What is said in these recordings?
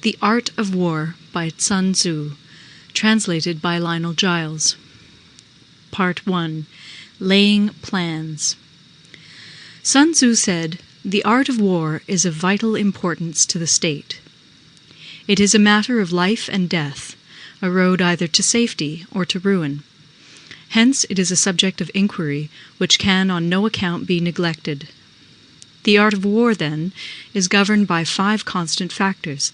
The Art of War by Sun Tzu, translated by Lionel Giles. Part 1. Laying Plans. Sun Tzu said, "The art of war is of vital importance to the state. It is a matter of life and death, a road either to safety or to ruin. Hence it is a subject of inquiry which can on no account be neglected. The art of war, then, is governed by 5 constant factors,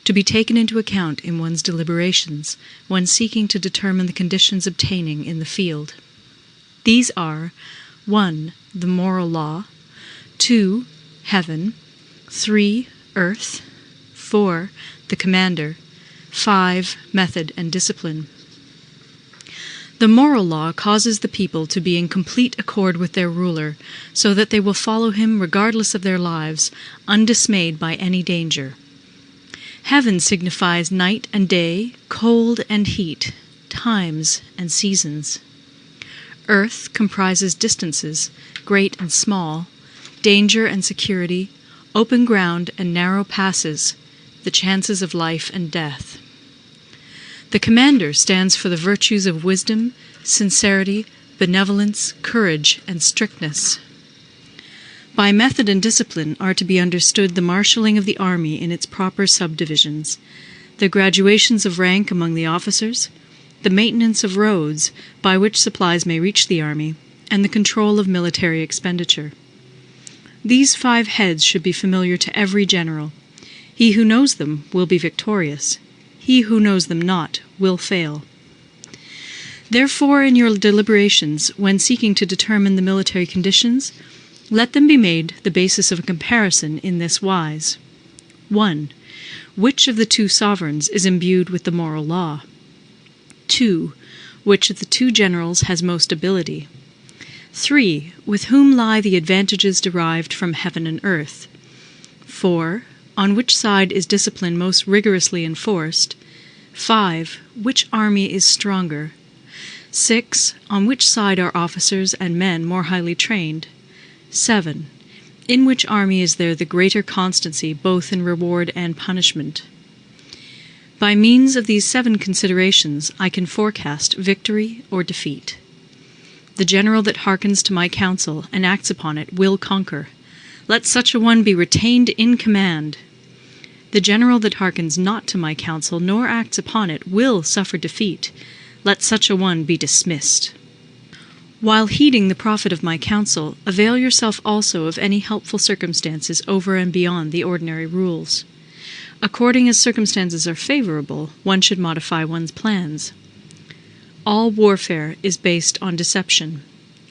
to be taken into account in one's deliberations when seeking to determine the conditions obtaining in the field. These are 1. The moral law, 2. Heaven, 3. Earth, 4. The commander, 5. Method and discipline. The moral law causes the people to be in complete accord with their ruler, so that they will follow him regardless of their lives, undismayed by any danger. Heaven signifies night and day, cold and heat, times and seasons. Earth comprises distances, great and small, danger and security, open ground and narrow passes, the chances of life and death. The commander stands for the virtues of wisdom, sincerity, benevolence, courage, and strictness. By method and discipline are to be understood the marshalling of the army in its proper subdivisions, the graduations of rank among the officers, the maintenance of roads by which supplies may reach the army, and the control of military expenditure. These 5 heads should be familiar to every general. He who knows them will be victorious. He who knows them not will fail. Therefore, in your deliberations, when seeking to determine the military conditions, let them be made the basis of a comparison in this wise. 1. Which of the 2 sovereigns is imbued with the moral law? 2. Which of the 2 generals has most ability? 3. With whom lie the advantages derived from heaven and earth? 4. On which side is discipline most rigorously enforced? 5. Which army is stronger? 6. On which side are officers and men more highly trained? 7. In which army is there the greater constancy both in reward and punishment? By means of these 7 considerations I can forecast victory or defeat. The general that hearkens to my counsel and acts upon it will conquer. Let such a one be retained in command. The general that hearkens not to my counsel nor acts upon it will suffer defeat. Let such a one be dismissed. While heeding the profit of my counsel, avail yourself also of any helpful circumstances over and beyond the ordinary rules. According as circumstances are favorable, one should modify one's plans. All warfare is based on deception.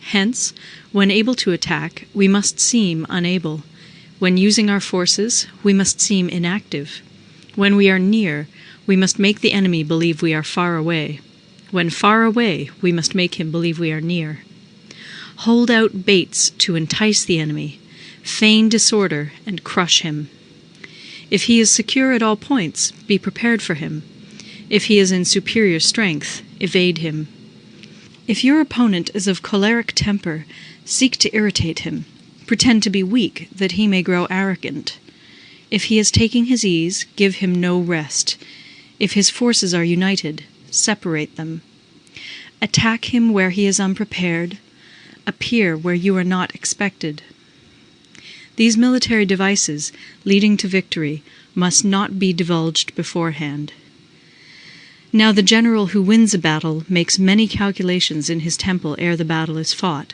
Hence, when able to attack, we must seem unable. When using our forces, we must seem inactive. When we are near, we must make the enemy believe we are far away. When far away, we must make him believe we are near. Hold out baits to entice the enemy, feign disorder, and crush him. If he is secure at all points, be prepared for him. If he is in superior strength, evade him. If your opponent is of choleric temper, seek to irritate him. Pretend to be weak, that he may grow arrogant. If he is taking his ease, give him no rest. If his forces are united, separate them. Attack him where he is unprepared. Appear where you are not expected. These military devices, leading to victory, must not be divulged beforehand. Now the general who wins a battle makes many calculations in his temple ere the battle is fought.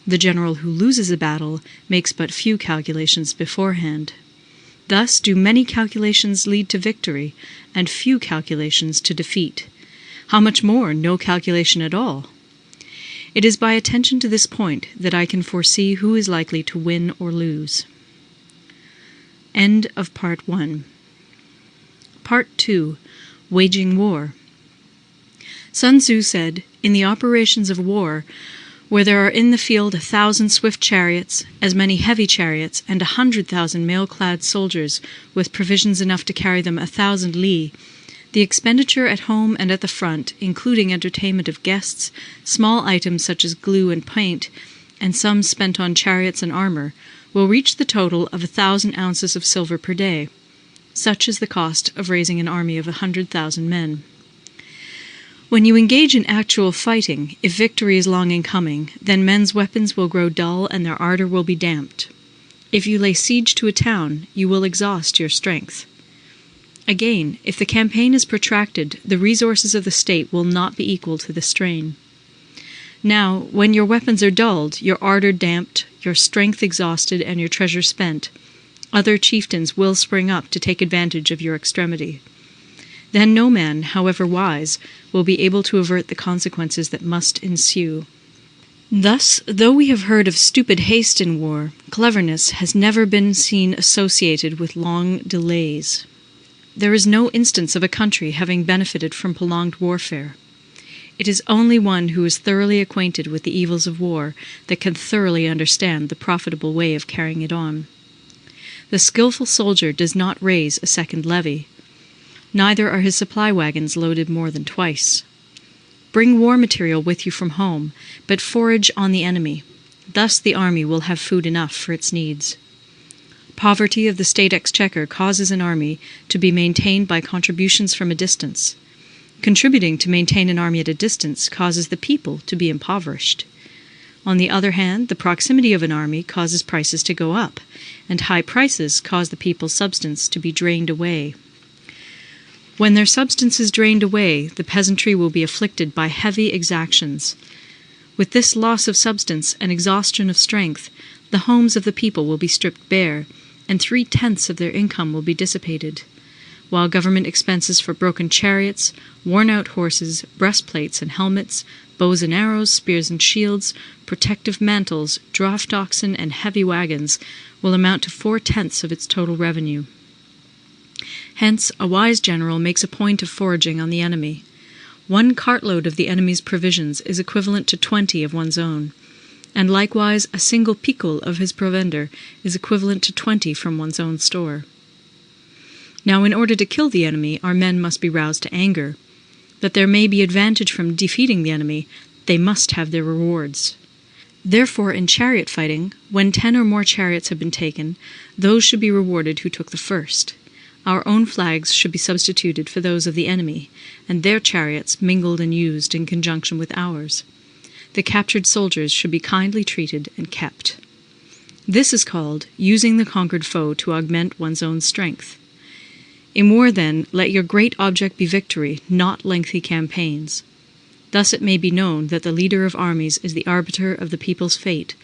The general who loses a battle makes but few calculations beforehand. Thus do many calculations lead to victory, and few calculations to defeat. How much more no calculation at all? It is by attention to this point that I can foresee who is likely to win or lose. End of Part 1. Part 2. Waging War. Sun Tzu said, "In the operations of war, where there are in the field 1,000 swift chariots, as many heavy chariots, and 100,000 mail-clad soldiers, with provisions enough to carry them 1,000 li, the expenditure at home and at the front, including entertainment of guests, small items such as glue and paint, and sums spent on chariots and armor, will reach the total of 1,000 ounces of silver per day. Such is the cost of raising an army of 100,000 men. When you engage in actual fighting, if victory is long in coming, then men's weapons will grow dull and their ardor will be damped. If you lay siege to a town, you will exhaust your strength. Again, if the campaign is protracted, the resources of the state will not be equal to the strain. Now, when your weapons are dulled, your ardor damped, your strength exhausted, and your treasure spent, other chieftains will spring up to take advantage of your extremity. Then no man, however wise, will be able to avert the consequences that must ensue. Thus, though we have heard of stupid haste in war, cleverness has never been seen associated with long delays. There is no instance of a country having benefited from prolonged warfare. It is only one who is thoroughly acquainted with the evils of war that can thoroughly understand the profitable way of carrying it on. The skillful soldier does not raise a second levy. Neither are his supply wagons loaded more than twice. Bring war material with you from home, but forage on the enemy. Thus the army will have food enough for its needs. Poverty of the state exchequer causes an army to be maintained by contributions from a distance. Contributing to maintain an army at a distance causes the people to be impoverished. On the other hand, the proximity of an army causes prices to go up, and high prices cause the people's substance to be drained away. When their substance is drained away, the peasantry will be afflicted by heavy exactions. With this loss of substance and exhaustion of strength, the homes of the people will be stripped bare, and 3/10 of their income will be dissipated, while government expenses for broken chariots, worn-out horses, breastplates and helmets, bows and arrows, spears and shields, protective mantles, draft oxen, and heavy wagons will amount to 4/10 of its total revenue. Hence, a wise general makes a point of foraging on the enemy. 1 cartload of the enemy's provisions is equivalent to 20 of one's own, and likewise a single picul of his provender is equivalent to 20 from one's own store. Now, in order to kill the enemy, our men must be roused to anger. That there may be advantage from defeating the enemy, they must have their rewards. Therefore, in chariot fighting, when 10 or more chariots have been taken, those should be rewarded who took the first. Our own flags should be substituted for those of the enemy, and their chariots mingled and used in conjunction with ours. The captured soldiers should be kindly treated and kept. This is called using the conquered foe to augment one's own strength. In war, then, let your great object be victory, not lengthy campaigns. Thus it may be known that the leader of armies is the arbiter of the people's fate,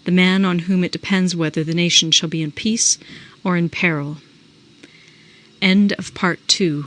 the man on whom it depends whether the nation shall be in peace or in peril. End of Part 2.